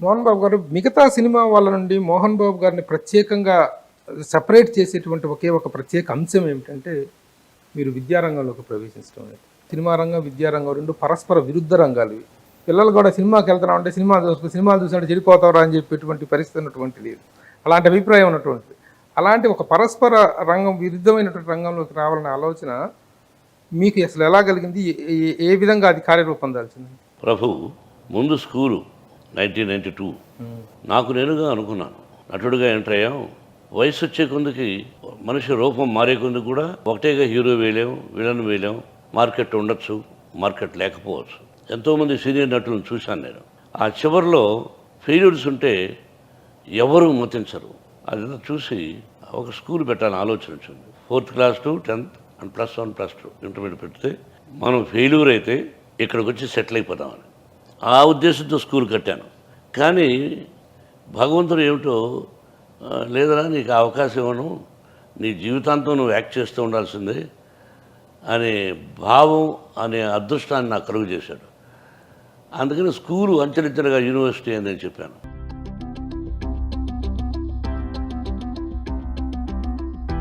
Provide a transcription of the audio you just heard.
మోహన్ బాబు గారు మిగతా సినిమా వాళ్ళ నుండి మోహన్ బాబు గారిని ప్రత్యేకంగా సపరేట్ చేసేటువంటి ఒకే ఒక ప్రత్యేక అంశం ఏమిటంటే మీరు విద్యారంగంలోకి ప్రవేశించడం అనేది. సినిమా రంగం, విద్యారంగం రెండు పరస్పర విరుద్ధ రంగాలు ఇవి. పిల్లలు కూడా సినిమాకి వెళ్తున్నామంటే సినిమాలు చూసినట్టు చెడిపోతారా అని చెప్పేటువంటి పరిస్థితి ఉన్నటువంటి లేదు, అలాంటి అభిప్రాయం ఉన్నటువంటిది. అలాంటి ఒక పరస్పర రంగం, విరుద్ధమైనటువంటి రంగంలోకి రావాలనే ఆలోచన మీకు అసలు ఎలా కలిగింది? ఏ విధంగా అది కార్యరూపం దాల్చింది? ప్రభు ముందు స్కూలు 1992 నాకు నేనుగా అనుకున్నాను, నటుడిగా ఎంటర్ అయ్యాం. వయసు వచ్చే కొందుకి మనిషి రూపం మారే కొందుకు కూడా ఒకటేగా హీరో వేయలేం, విలన్ వేయలేం. మార్కెట్ ఉండొచ్చు, మార్కెట్ లేకపోవచ్చు. ఎంతోమంది సీనియర్ నటులను చూశాను నేను. ఆ చివరిలో ఫెయిల్యూర్స్ ఉంటే ఎవరు మతించరు. అదంతా చూసి ఒక స్కూల్ పెట్టాలని ఆలోచన వచ్చింది. 4th class to 10th and +1 +2 intermediate పెడితే మనం ఫెయిల్యూర్ అయితే ఇక్కడికి వచ్చి సెటిల్ అయిపోదామని ఆ ఉద్దేశంతో స్కూల్ కట్టాను. కానీ భగవంతుడు ఏమిటో, లేదరా నీకు అవకాశం ఇవ్వను, నీ జీవితాంతం నువ్వు యాక్ట్ చేస్తూ ఉండాల్సిందే అనే భావం, అనే అదృష్టాన్ని నాకు కలుగు చేశాడు. అందుకని స్కూలు అంచెలంచెలుగా యూనివర్సిటీ అని నేను చెప్పాను.